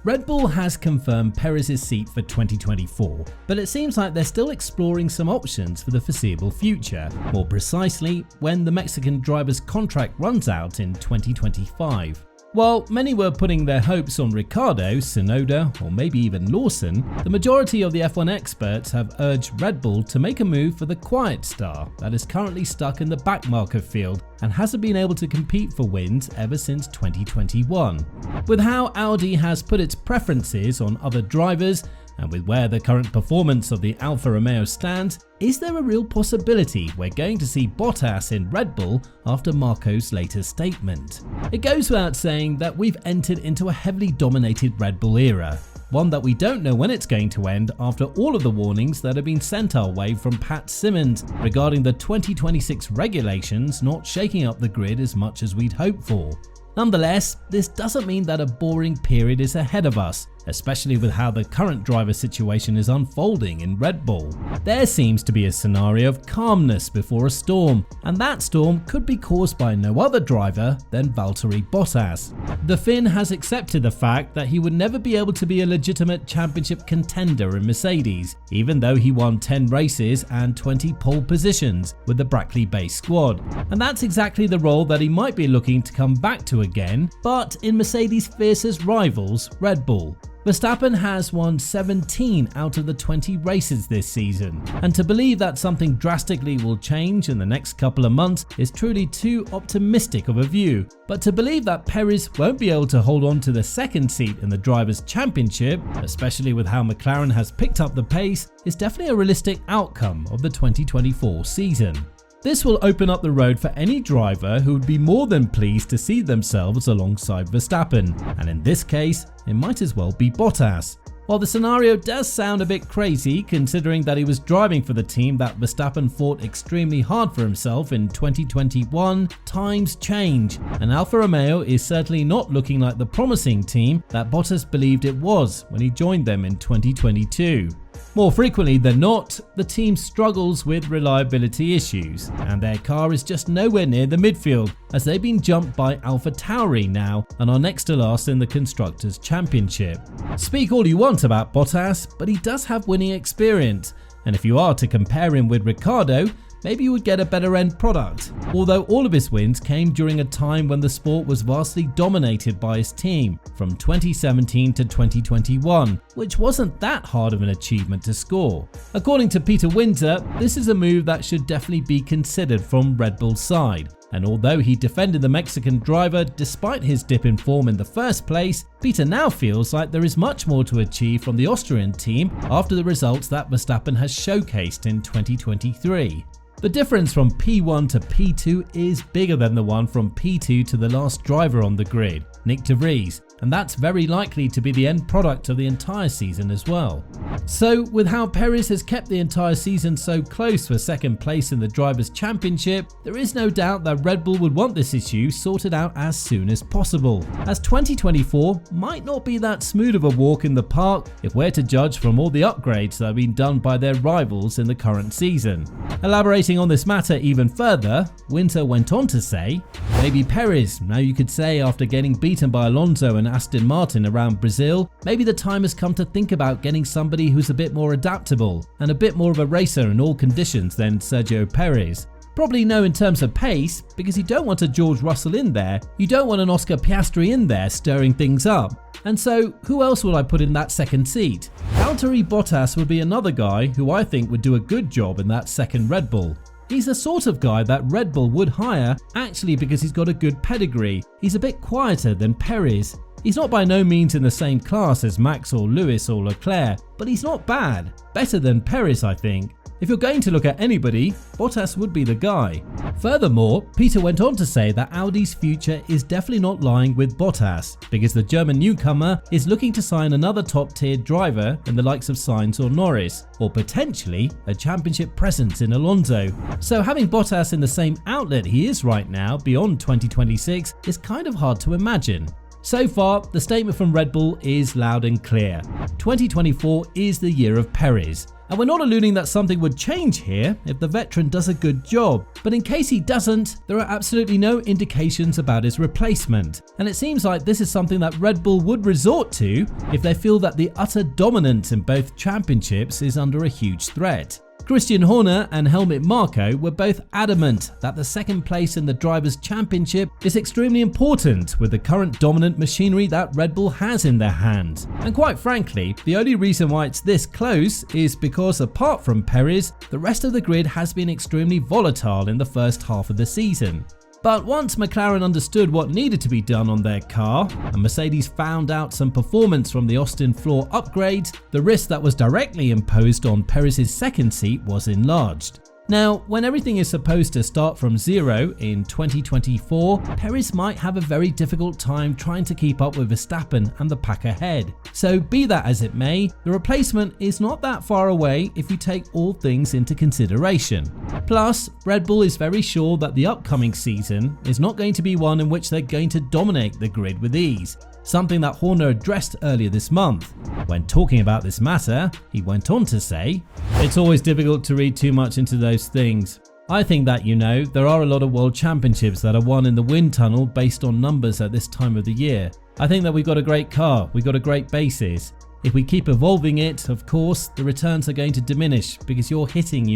Red Bull has confirmed Perez's seat for 2024, but it seems like they're still exploring some options for the foreseeable future, more precisely when the Mexican driver's contract runs out in 2025. While many were putting their hopes on Ricciardo, Tsunoda, or maybe even Lawson, the majority of the F1 experts have urged Red Bull to make a move for the quiet star that is currently stuck in the backmarker field and hasn't been able to compete for wins ever since 2021. With how Audi has put its preferences on other drivers, and with where the current performance of the Alfa Romeo stands, is there a real possibility we're going to see Bottas in Red Bull after Marco's latest statement? It goes without saying that we've entered into a heavily dominated Red Bull era, one that we don't know when it's going to end after all of the warnings that have been sent our way from Pat Simmons regarding the 2026 regulations not shaking up the grid as much as we'd hoped for. Nonetheless, this doesn't mean that a boring period is ahead of us, especially with how the current driver situation is unfolding in Red Bull. There seems to be a scenario of calmness before a storm, and that storm could be caused by no other driver than Valtteri Bottas. The Finn has accepted the fact that he would never be able to be a legitimate championship contender in Mercedes, even though he won 10 races and 20 pole positions with the Brackley-based squad. And that's exactly the role that he might be looking to come back to again, but in Mercedes' fiercest rivals, Red Bull. Verstappen has won 17 out of the 20 races this season, and to believe that something drastically will change in the next couple of months is truly too optimistic of a view. But to believe that Perez won't be able to hold on to the second seat in the Drivers' Championship, especially with how McLaren has picked up the pace, is definitely a realistic outcome of the 2024 season. This will open up the road for any driver who would be more than pleased to see themselves alongside Verstappen, and in this case, it might as well be Bottas. While the scenario does sound a bit crazy considering that he was driving for the team that Verstappen fought extremely hard for himself in 2021, times change, and Alfa Romeo is certainly not looking like the promising team that Bottas believed it was when he joined them in 2022. More frequently than not, the team struggles with reliability issues, and their car is just nowhere near the midfield, as they've been jumped by AlphaTauri now and are next to last in the Constructors' Championship. Speak all you want about Bottas, but he does have winning experience, and if you are to compare him with Ricciardo, maybe you would get a better end product. Although all of his wins came during a time when the sport was vastly dominated by his team, from 2017 to 2021, which wasn't that hard of an achievement to score. According to Peter Windsor, this is a move that should definitely be considered from Red Bull's side. And although he defended the Mexican driver despite his dip in form in the first place, Peter now feels like there is much more to achieve from the Austrian team after the results that Verstappen has showcased in 2023. The difference from P1 to P2 is bigger than the one from P2 to the last driver on the grid, Nick de Vries, and that's very likely to be the end product of the entire season as well. So with how Perez has kept the entire season so close for second place in the Drivers' Championship, there is no doubt that Red Bull would want this issue sorted out as soon as possible, as 2024 might not be that smooth of a walk in the park if we're to judge from all the upgrades that have been done by their rivals in the current season. Elaborating on this matter even further, Windsor went on to say, maybe Perez, now you could say after getting beaten by Alonso and Aston Martin around Brazil, maybe the time has come to think about getting somebody who's a bit more adaptable and a bit more of a racer in all conditions than Sergio Perez. Probably no in terms of pace, because you don't want a George Russell in there, you don't want an Oscar Piastri in there stirring things up. And so, who else would I put in that second seat? Valtteri Bottas would be another guy who I think would do a good job in that second Red Bull. He's the sort of guy that Red Bull would hire actually because he's got a good pedigree. He's a bit quieter than Perez. He's not by no means in the same class as Max or Lewis or Leclerc, but he's not bad. Better than Perez, I think. If you're going to look at anybody, Bottas would be the guy. Furthermore, Peter went on to say that Audi's future is definitely not lying with Bottas, because the German newcomer is looking to sign another top-tier driver in the likes of Sainz or Norris, or potentially a championship presence in Alonso. So having Bottas in the same outlet he is right now beyond 2026 is kind of hard to imagine. So far, the statement from Red Bull is loud and clear. 2024 is the year of Perez. And we're not alluding that something would change here if the veteran does a good job, but in case he doesn't, there are absolutely no indications about his replacement. And it seems like this is something that Red Bull would resort to if they feel that the utter dominance in both championships is under a huge threat. Christian Horner and Helmut Marko were both adamant that the second place in the Drivers' Championship is extremely important with the current dominant machinery that Red Bull has in their hands. And quite frankly, the only reason why it's this close is because apart from Perez, the rest of the grid has been extremely volatile in the first half of the season. But once McLaren understood what needed to be done on their car, and Mercedes found out some performance from the Austin floor upgrades, the risk that was directly imposed on Perez's second seat was enlarged. Now, when everything is supposed to start from zero in 2024, Perez might have a very difficult time trying to keep up with Verstappen and the pack ahead. So be that as it may, the replacement is not that far away if you take all things into consideration. Plus, Red Bull is very sure that the upcoming season is not going to be one in which they're going to dominate the grid with ease. Something that Horner addressed earlier this month. When talking about this matter, he went on to say, "It's always difficult to read too much into those things. I think that, there are a lot of world championships that are won in the wind tunnel based on numbers at this time of the year. I think that we've got a great car, we've got a great basis. If we keep evolving it, of course, the returns are going to diminish because you're hitting,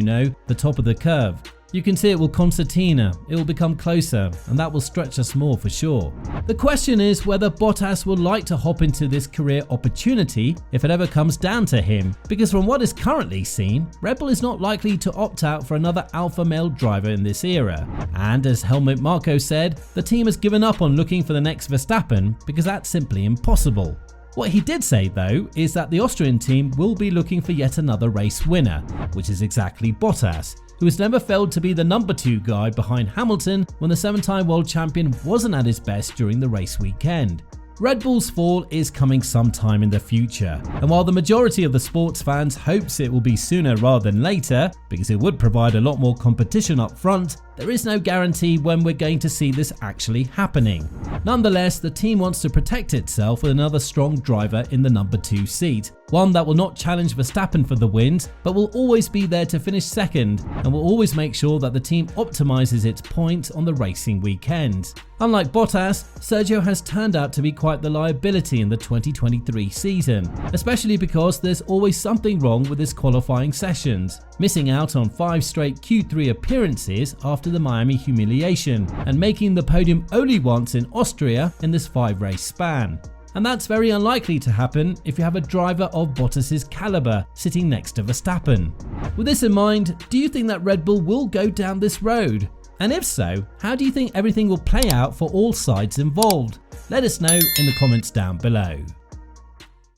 the top of the curve. You can see it will concertina, it will become closer, and that will stretch us more for sure." The question is whether Bottas would like to hop into this career opportunity if it ever comes down to him, because from what is currently seen, Red Bull is not likely to opt out for another alpha male driver in this era. And as Helmut Marko said, the team has given up on looking for the next Verstappen because that's simply impossible. What he did say though is that the Austrian team will be looking for yet another race winner, which is exactly Bottas, who has never failed to be the number 2 guy behind Hamilton when the 7-time world champion wasn't at his best during the race weekend. Red Bull's fall is coming sometime in the future, and while the majority of the sports fans hopes it will be sooner rather than later, because it would provide a lot more competition up front, there is no guarantee when we're going to see this actually happening. Nonetheless, the team wants to protect itself with another strong driver in the number 2 seat, one that will not challenge Verstappen for the wins, but will always be there to finish second, and will always make sure that the team optimizes its points on the racing weekend. Unlike Bottas, Sergio has turned out to be quite the liability in the 2023 season, especially because there's always something wrong with his qualifying sessions, missing out on 5 straight Q3 appearances after the Miami humiliation, and making the podium only once in Austria in this 5-race span. And that's very unlikely to happen if you have a driver of Bottas's caliber sitting next to Verstappen. With this in mind, do you think that Red Bull will go down this road? And if so, how do you think everything will play out for all sides involved? Let us know in the comments down below.